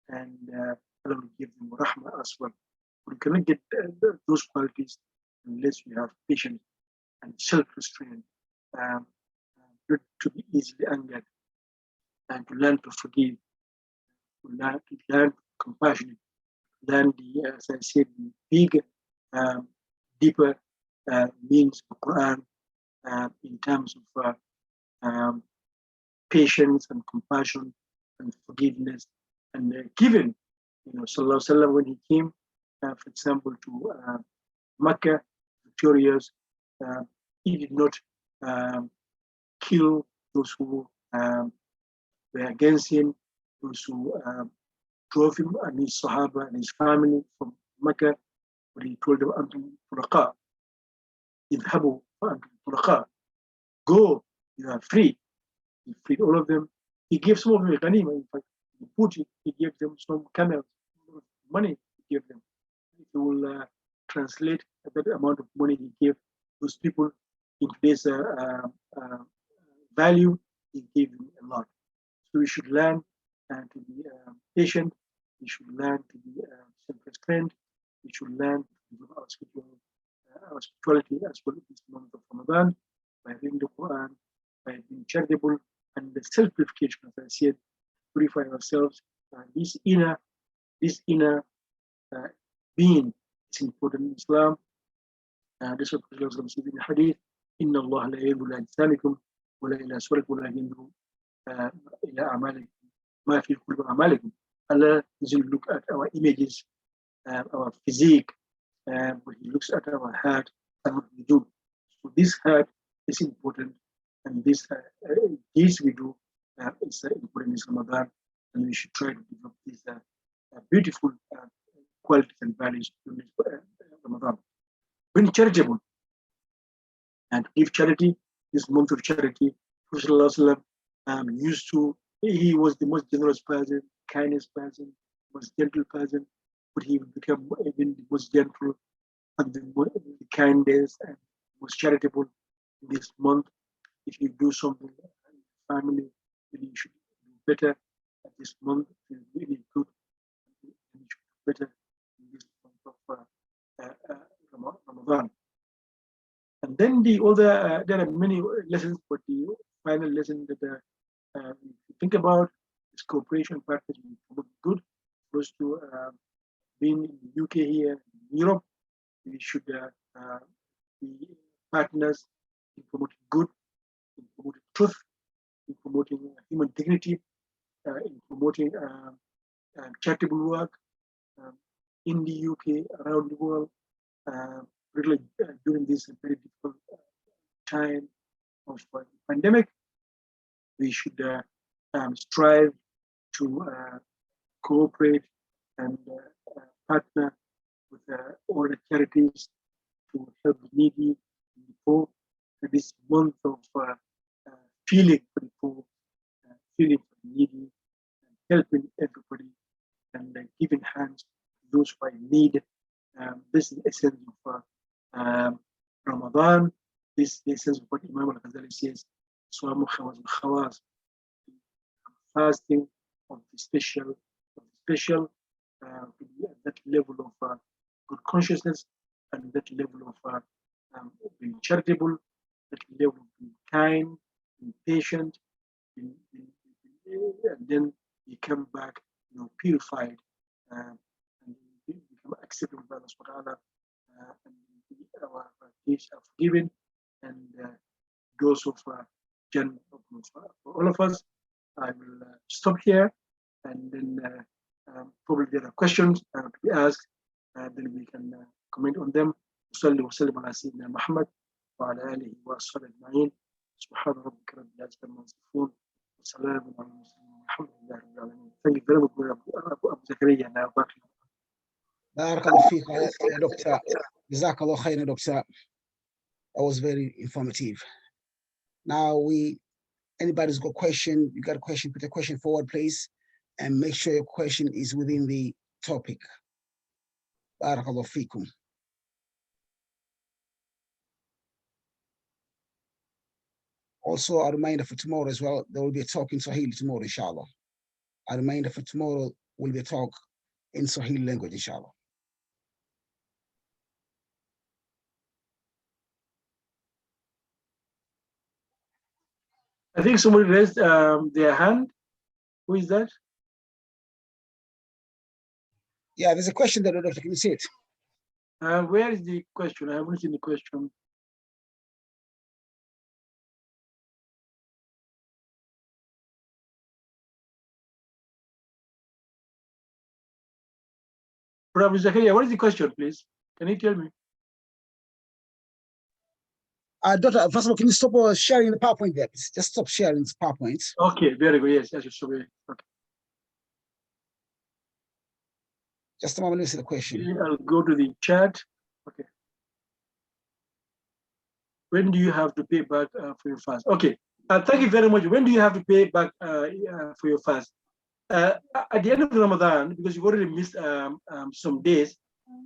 and Allah will give them rahmah as well. We cannot get those qualities unless we have patience and self-restraint, not to be easily angered, and to learn to forgive, to learn compassion, learn the, as I said, the big, deeper means of Quran in terms of patience and compassion and forgiveness and giving. Sallallahu Alaihi Wasallam, when he came, for example, to Mecca, victorious, he did not kill those who were against him, those who drove him and his Sahaba and his family from Mecca, but he told them, Antum Turaqa, idhabu Antum Turaqa, go, you are free. He freed all of them. He gave some of them ghanima. In fact, he gave them some camels, money he gave them. If you will translate that amount of money he gave those people in today's value, he gave them a lot. So we should learn to be patient. We should learn to be self-restrained. We should learn to develop our spirituality as well in this month of Ramadan by reading the Quran, by being charitable, and the self-purification, as I said, purify ourselves. This inner being is important in Islam. This is what Prophet said in the Hadith: "Inna Allah la yanzuru ila ajsamikum wa la ila suwarikum wa la yanzuru ila a'malikum ma fi qulubi a'malikum." Allah doesn't look at our images, our physique, but He looks at our heart and what we do. So this heart is important, and this we do is important in Ramadan, and we should try to develop these beautiful qualities and values during Ramadan. Being charitable and give charity, this month of charity, Prophet used to, he was the most generous person, kindest person, most gentle person, but he would become even the most gentle and the kindest and most charitable in this month. If you do something in your family, then you should do better at this month. If you're really good, you should do better in this month of Ramadan. And then the other, there are many lessons, but the final lesson that we think about is cooperation, partnership, promote good. For us to being in the UK here, in Europe, we should be partners in promoting good, in promoting truth, in promoting human dignity, in promoting charitable work in the UK, around the world, really during this very difficult time of the pandemic. We should strive to cooperate and partner with all the charities to help the needy and the poor. This month of feeling for the poor, feeling for the needy, and helping everybody, and giving hands to those who are in need. This is the essence of Ramadan. This is the essence of what Imam al-Ghazali says, Swamu Khawaz al-Khawaz, fasting of the special, to be at that level of good consciousness, and that level of being charitable, that level of being kind, being patient, and then you come back, purified, and become acceptable by Allah subhanahu wa ta'ala, and our deeds are forgiven, and doors of Jannah open for all of us. I will stop here, and then probably there are questions to be asked, then we can comment on them. وصلي وسلم على سيدنا محمد وعلى آله وصحبه أجمعين. سبحان ربك رب العزة عما يصفون وسلام على المرسلين والحمد لله رب العالمين. Thank you very much, Abu Zakaria. Now back to you. Barakallahu feek, Dr. Jazakallah khairan, Dr. That was very informative. Now anybody's got a question, you got a question, put a question forward, please, and make sure your question is within the topic. Barakallahu feekum. Also, a reminder for tomorrow as well, there will be a talk in Swahili tomorrow, inshallah. A reminder for tomorrow will be a talk in Swahili language, inshallah. I think somebody raised their hand. Who is that? Yeah, there's a question there, Doctor. Can you see it? Where is the question? I haven't seen the question. Brother Zakaria, what is the question, please? Can you tell me? Doctor, first of all, can you stop sharing the PowerPoint there, please? Just stop sharing this PowerPoint. Okay, very good. Yes, I should stop it. Okay. Just a moment, let me see the question. I'll go to the chat. Okay. When do you have to pay back for your fast? Okay. Thank you very much. When do you have to pay back for your fast? At the end of Ramadan, because you've already missed some days.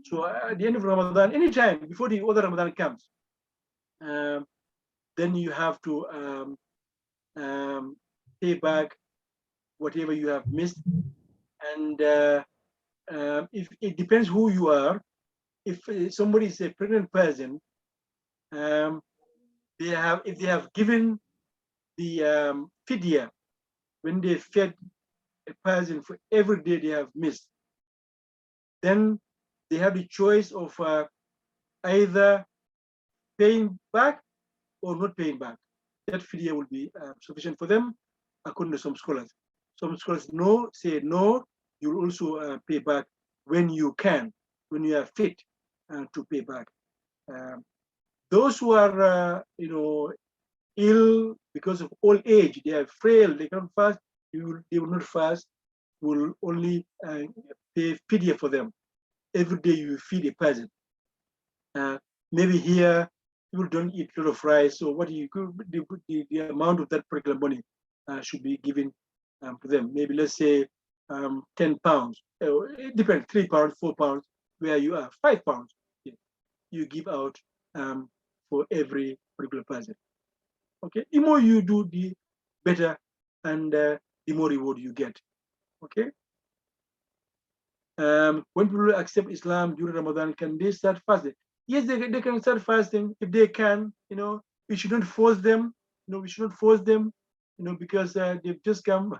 So at the end of Ramadan, anytime before the other Ramadan comes, then you have to pay back whatever you have missed. And if it depends who you are. If somebody is a pregnant person, if they have given the fidya when they fed a person for every day they have missed, then they have the choice of either paying back or not paying back. That fidya will be sufficient for them, according to some scholars. Some scholars say no, you'll also pay back when you can, when you are fit to pay back. Those who are, ill because of old age, they are frail, they can't fast, they will not fast, will only pay fidya for them. Every day you feed a person. Maybe here people don't eat a lot of rice, so what you could the amount of that particular money should be given to them. Maybe let's say 10 pounds. It depends, 3 pounds, 4 pounds, where you are, 5 pounds. You give out for every particular person. Okay, the more you do, the better, and the more reward you get. Okay. When people accept Islam during Ramadan, can they start fasting? Yes, they can start fasting if they can. We shouldn't force them. We shouldn't force them. Because they've just come,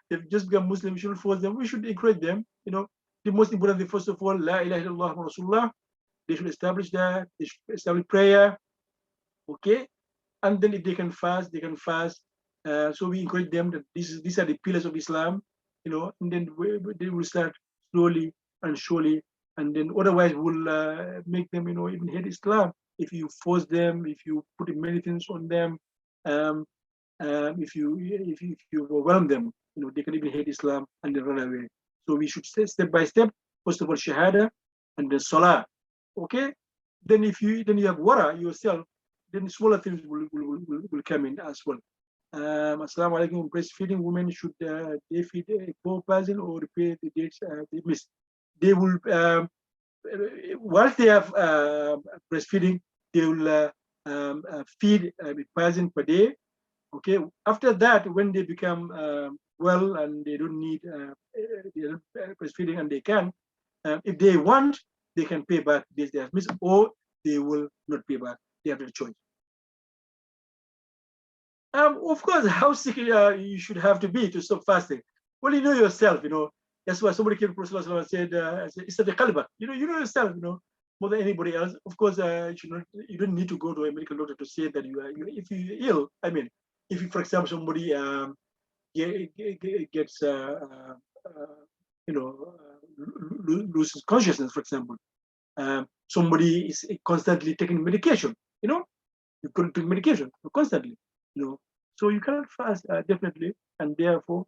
they've just become Muslim. We shouldn't force them. We should encourage them. The most important thing, first of all, La ilaha illallah Rasulullah. They should establish that. They should establish prayer. Okay, and then if they can fast, they can fast. So we encourage them that these are the pillars of Islam. And then they will start slowly and surely, and then otherwise we'll make them, even hate Islam if you force them, if you put many things on them, if you overwhelm them, they can even hate Islam and then run away. So we should step by step. First of all, Shahada, and then Salah. Okay, then you have wara yourself, then smaller things will come in as well. Assalamu alaikum. Breastfeeding women, should they feed a poor person or repay the dates they missed? They will, once they have breastfeeding, they will feed a person per day. Okay. After that, when they become well and they don't need breastfeeding and they can, if they want, they can pay back this they have missed, or they will not pay back. They have the choice. Of course, how sick you should have to be to stop fasting. Well, you know yourself. That's why somebody came to Prophet and said, "It's the qalba." You know yourself. More than anybody else. Of course, you don't need to go to a medical doctor to say that you are. If you're ill, I mean, if you, for example, somebody gets loses consciousness, for example, somebody is constantly taking medication. You couldn't take medication constantly. So you cannot fast definitely, and therefore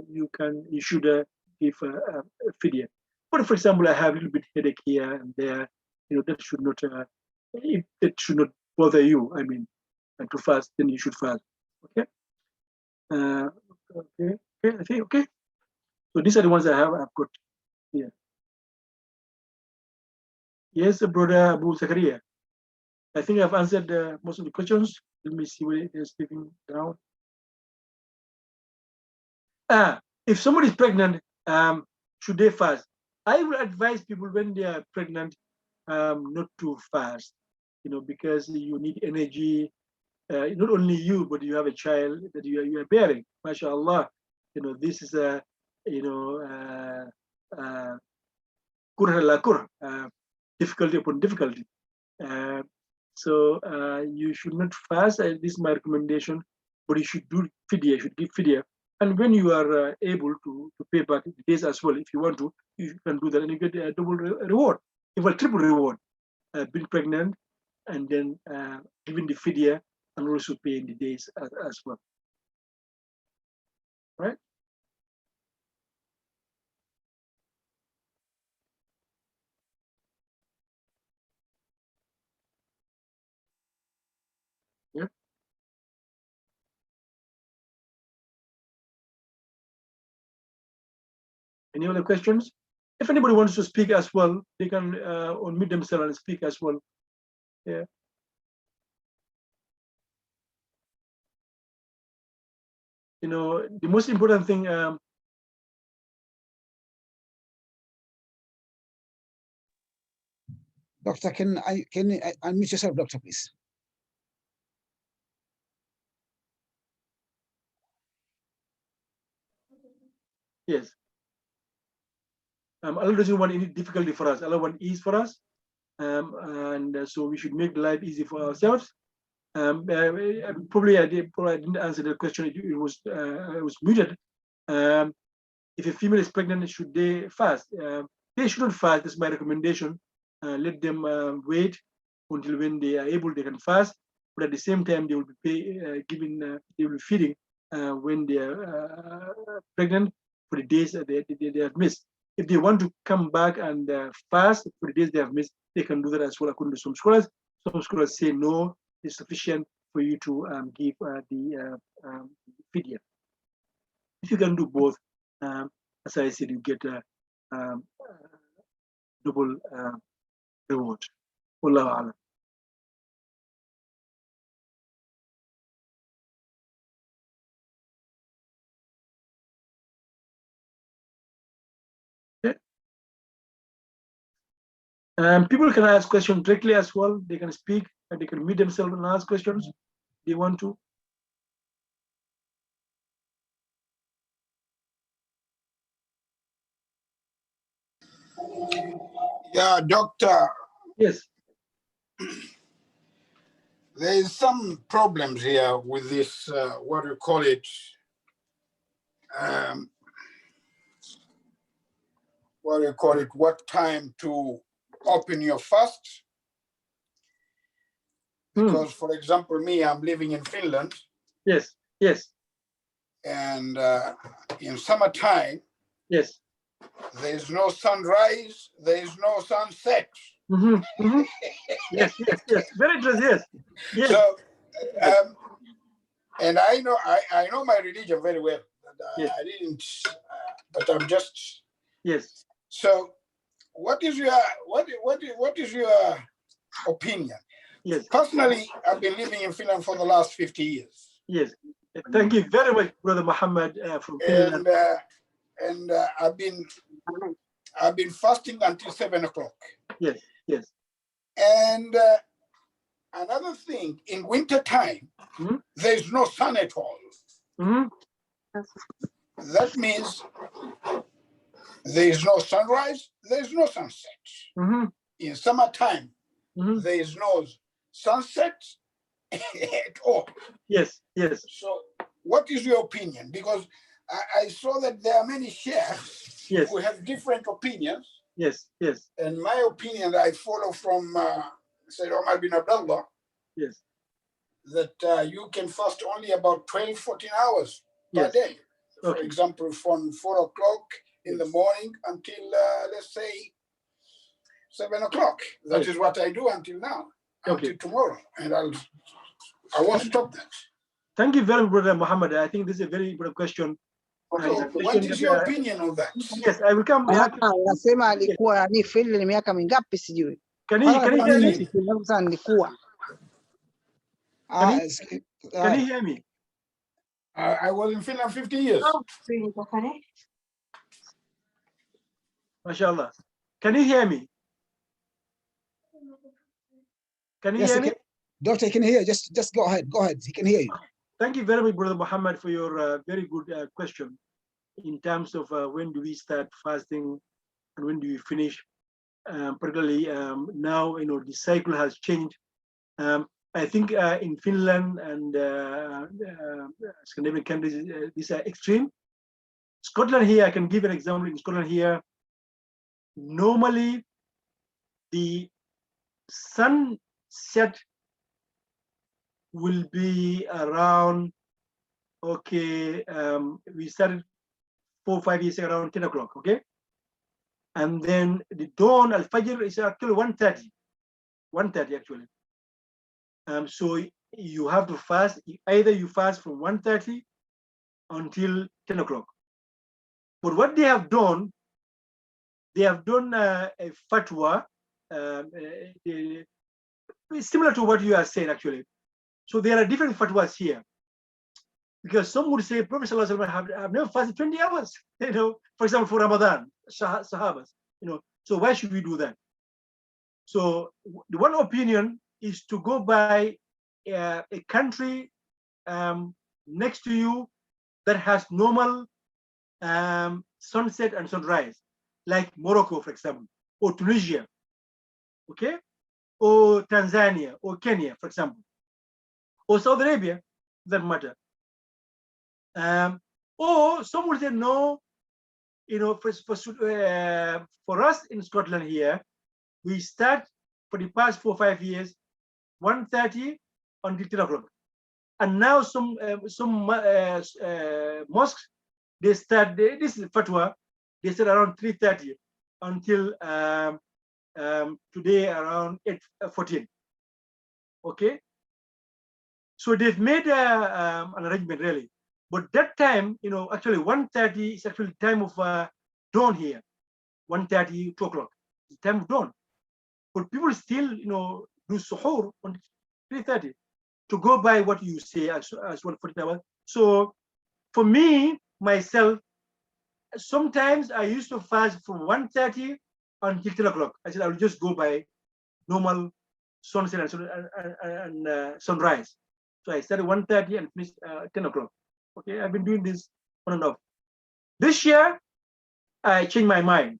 you should give a fidya. But for example, I have a little bit headache here and there. That should not bother you. I mean, to fast, then you should fast. Okay. Okay. I think okay. So these are the ones I've got here. Yes, brother Abu Zakaria. I think I've answered most of the questions. Let me see where they're speaking down. If somebody is pregnant, should they fast? I will advise people when they are pregnant not to fast, because you need energy, not only you, but you have a child that you are bearing. MashaAllah, this is a kurha la kurha, difficulty upon difficulty. So you should not fast. This is my recommendation, but you should do fidya. You should give fidya. And when you are able to pay back the days as well, if you want to, you can do that, and you get a double reward, even triple reward. Being pregnant, and then giving the fidya, and also paying the days as well. Right? Yeah. Any other questions? If anybody wants to speak as well, they can unmute themselves and speak as well. Yeah. The most important thing. Doctor, can you unmute yourself, doctor, please? Yes. Allah doesn't want any difficulty for us. Allah wants ease for us, and so we should make life easy for ourselves. Probably I didn't answer the question. It was muted. If a female is pregnant, should they fast? They shouldn't fast. That's my recommendation. Let them wait until when they are able, they can fast. But at the same time, they will be they will be feeding when they are pregnant for the days that they have missed. If they want to come back and fast for the days they have missed, they can do that as well, according to some scholars. Some scholars say no, it's sufficient for you to give the fidya. If you can do both, as I said, you get a double reward. Wallahu a'lam. People can ask questions directly as well. They can speak, and they can meet themselves and ask questions if they want to. Yeah, doctor. Yes. There is some problems here with this, what do you call it? What do you call it? What time to open your fast? Because, for example, me, I'm living in Finland. Yes. Yes. And in summertime, yes, there is no sunrise, there is no sunset. Yes, yes, yes. Very interesting. Yes. Yes. So, and I know my religion very well. Yes. I didn't, but I'm just. Yes. So, what is your opinion? Yes. Personally, I've been living in Finland for the last 50 years. Yes. Thank you very much, Brother Muhammad, from Finland. And I've been fasting until 7 o'clock. Yes. Yes. And another thing, in winter time, there's no sun at all. That means there is no sunrise, there is no sunset. In summertime, there is no sunset at all. Yes, yes. So what is your opinion? Because I saw that there are many sheikhs who have different opinions. Yes, yes. And my opinion that I follow from Sayyid Omar bin Abdullah, yes, that you can fast only about 12, 14 hours per day. For example, from 4 o'clock in the morning until, let's say, 7 o'clock. That is what I do until now, until tomorrow. And I won't stop that. Thank you very much, Brother Muhammad. I think this is a very important question. So, what is your opinion on that? Yes, I will come back. Nasema alikuwa ni Finland miaka mingapi sijui. Can you hear me? Can you hear me? I was in Finland 50 years. MashaAllah. Can you hear me? Can you hear me? Doctor, he can hear you. Just go ahead. Go ahead. He can hear you. Thank you very much, Brother Muhammad, for your very good question in terms of when do we start fasting and when do we finish. Particularly now, the cycle has changed. I think in Finland and Scandinavian countries, these are extreme. Scotland here, I can give an example. In Scotland here, normally the sunset will be around, okay, we started 4 or 5 years ago, around 10 o'clock, okay? And then the dawn, Al-Fajr, is actually 1:30, 1:30 actually. So you have to fast, either you fast from 1:30 until 10 o'clock. But what they have done a fatwa, similar to what you are saying actually. So there are different fatwas here. Because some would say Prophet have never fasted 20 hours, for example, for Ramadan, Sahabas, so why should we do that? So the one opinion is to go by a country next to you that has normal sunset and sunrise, like Morocco, for example, or Tunisia, okay, or Tanzania, or Kenya, for example, or Saudi Arabia, doesn't matter. Or some would say no, for us in Scotland here, we start for the past 4 or 5 years, 1:30 until 10 o'clock. And now some mosques, they start, this is fatwa, they start around 3:30 until today around 8:14. Okay? So they've made an arrangement really. But that time, actually 1:30 is actually time of dawn here. 1:30, 2 o'clock, the time of dawn. But people still, do suhoor on 3:30 to go by what you say as 1:14 hours. So for me, myself, sometimes I used to fast from 1:30 until 10 o'clock. I said I will just go by normal sunset and sunrise. So I started 1:30 and finished 10 o'clock. Okay, I've been doing this on and off. This year, I changed my mind.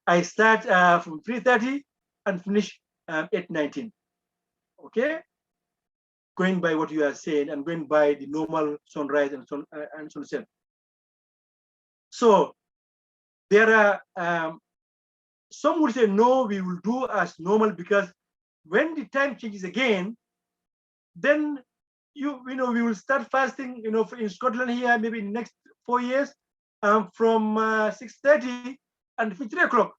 I start from 3:30 and finish 8:19. Okay, going by what you are saying and going by the normal sunrise and sunset. So there are some would say no, we will do as normal, because when the time changes again, then we will start fasting, in Scotland here, maybe in the next 4 years, from 6:30 and 3 o'clock.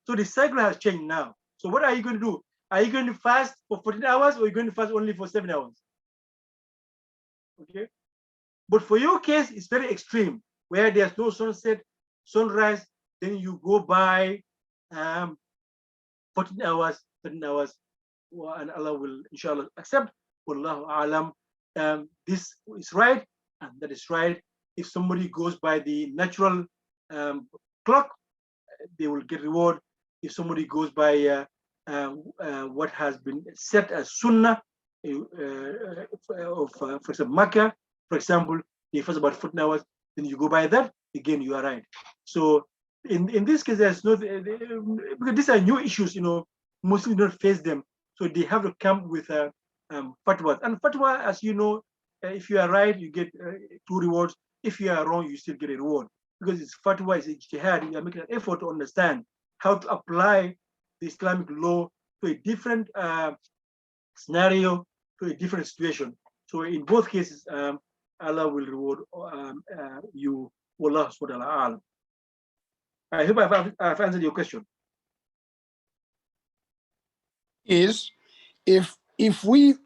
So the cycle has changed now. So what are you going to do? Are you going to fast for 14 hours or are you going to fast only for 7 hours? Okay. But for your case, it's very extreme, where there's no sunset, sunrise, then you go by 14 hours, 13 hours, and Allah will, inshallah, accept. Wallahu alam. This is right, and that is right. If somebody goes by the natural clock, they will get reward. If somebody goes by what has been set as sunnah of, for example, Makkah, for example, if it's about 14 hours, then you go by that. Again, you are right. So in this case, there's no, because these are new issues. Muslims don't face them, so they have to come with fatwas. And fatwa, as you know, if you are right, you get 2 rewards. If you are wrong, you still get a reward, because it's fatwa, it's ijtihad. You are making an effort to understand how to apply the Islamic law to a different scenario, to a different situation. So in both cases, Allah will reward you. Wallahu subhanahu wa ta'ala. I hope I've answered your question. Is if we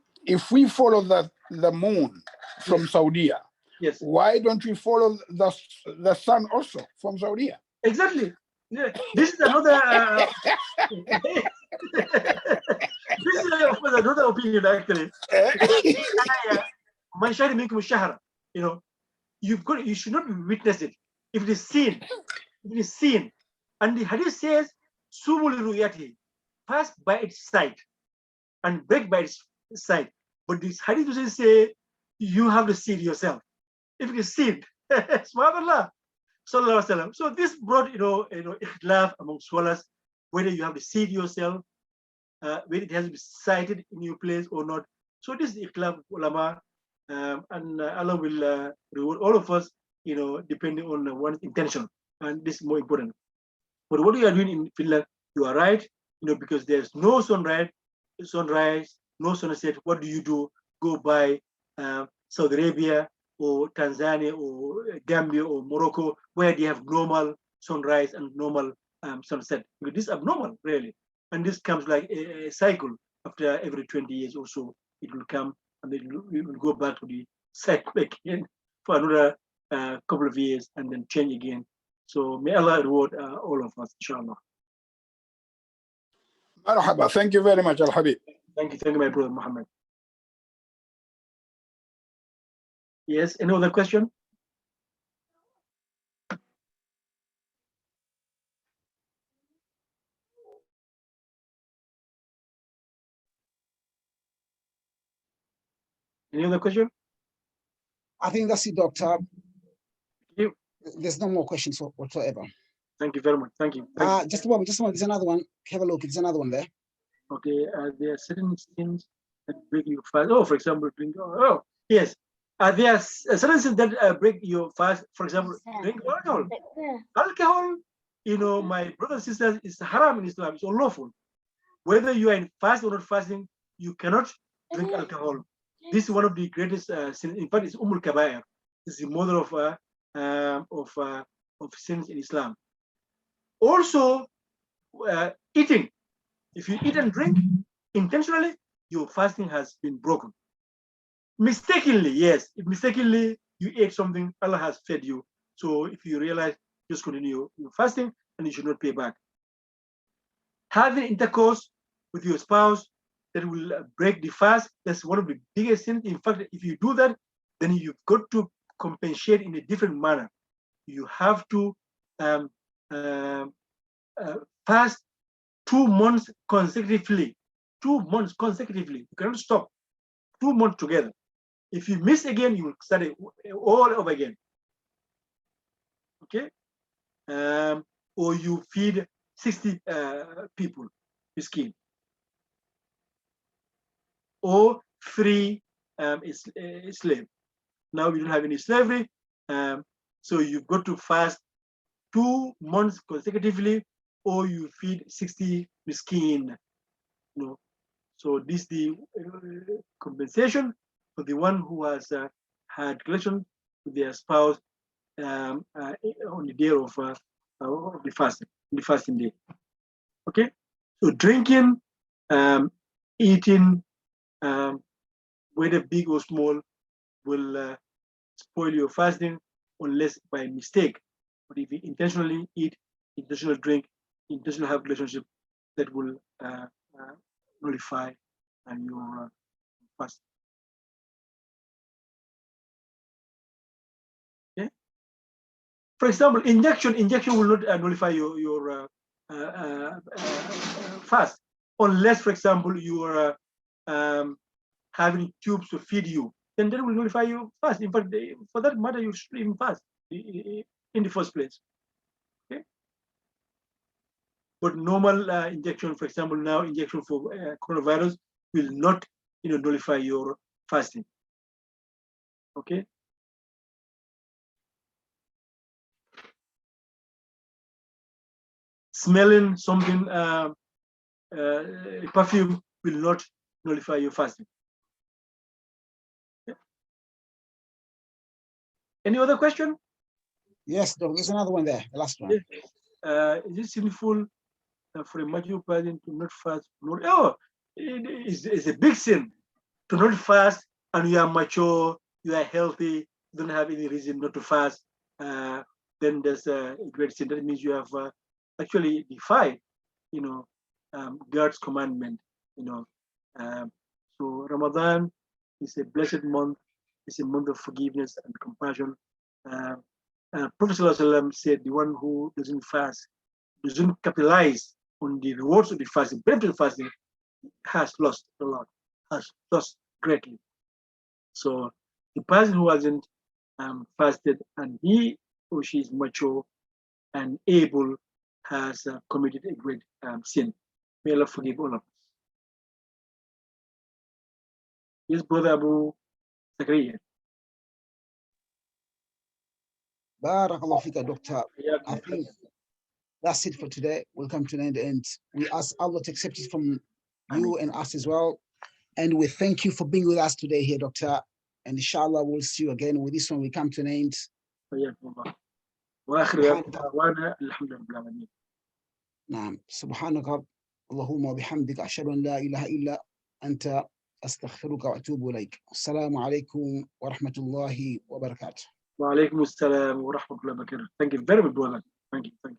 follow the moon from Saudi, yes, why don't we follow the sun also from Saudi? Exactly. Yeah. This is another. This is another opinion actually. You should not witness it. If it is seen, and the hadith says, "Sumul ruyati," fast by its sight and break by its sight. But this hadith doesn't say you have to see it yourself. If you see it, subhanallah, sallallahu alaihi wasallam. So this brought ikhtilaf among scholars whether you have to see it yourself, whether it has to be cited in your place or not. So this is ikhtilaf ulama, and Allah will reward all of us, depending on one's intention, and this is more important. But what you are doing in Finland, you are right, because there's no sunrise, no sunset. What do? Go by Saudi Arabia or Tanzania or Gambia or Morocco, where they have normal sunrise and normal sunset. Because this is abnormal, really. And this comes like a cycle. After every 20 years or so, it will come and it will go back to the cycle again for another couple of years and then change again. So may Allah reward all of us, inshallah. Marhaba. Thank you very much, Al-Habib. Thank you, my brother Muhammad. Yes, any other question? Any other question? I think that's it, Doctor. You. There's no more questions whatsoever. Thank you very much. Thank you. Just a moment. There's another one. Have a look. There's another one there. Okay. There are certain things that break your fast. Oh, for example, drink. Oh, yes. There are certain things that break your fast. For example, drink alcohol. Alcohol, my brothers and sisters, is haram in Islam. It's unlawful. Whether you are in fast or not fasting, you cannot drink alcohol. This is one of the greatest sins. In fact, it's Kabair. It's the mother of sins in Islam. Also, eating. If you eat and drink intentionally, your fasting has been broken. Mistakenly, yes. If mistakenly you ate something, Allah has fed you. So if you realize, just continue your fasting and you should not pay back. Having intercourse with your spouse, that will break the fast. That's one of the biggest sins. In fact, if you do that, then you've got to compensate in a different manner. You have to fast 2 months consecutively. 2 months consecutively. You cannot stop. 2 months together. If you miss again, you will start it all over again. Okay? Or you feed 60 people, miskin. Or free slave. Now we don't have any slavery, so you've got to fast 2 months consecutively, or you feed 60 miskin. So this is the compensation for the one who has had relation with their spouse on the day of the fasting day. Okay, so drinking, eating, whether big or small, will spoil your fasting unless by mistake. But if you intentionally eat, intentionally drink, intentionally have relationship, that will nullify your fast. Okay. For example, injection will not nullify your fast, unless, for example, you are having tubes to feed you, then that will nullify your fast. In fact, for that matter, you should even fast in the first place. Okay. But normal injection, for example, now injection for coronavirus will not, nullify your fasting. Okay. Smelling something, perfume will not nullify your fasting. Okay. Any other question? Yes, there's another one there, the last one. Is it sinful for a mature person to not fast? Oh, it's a big sin to not fast, and you are mature, you are healthy, you don't have any reason not to fast. Then there's a great sin. That means you have actually defied, God's commandment. So Ramadan is a blessed month. It's a month of forgiveness and compassion. Prophet ﷺ said, the one who doesn't fast, doesn't capitalize on the rewards of the fasting, benefit of fasting, has lost a lot. has lost greatly. So the person who hasn't fasted and he or she is mature and able has committed a great sin. May Allah forgive all of us. Yes, brother Abu Zakaria. Barakallahu fika, Doctor. I think that's it for today. We'll come to an end, and we ask Allah to accept it from you and us as well. And we thank you for being with us today here, Doctor. And inshallah, we'll see you again. With this one, we come to an end. نعم سبحانك اللهم وبحمدك أشهد أن لا إله إلا أنت أستغفرك وأتوب إليك. السلام عليكم ورحمة الله وبركاته. وعليكم السلام ورحمة الله وبركاته. Thank you very much, brother. Thank you.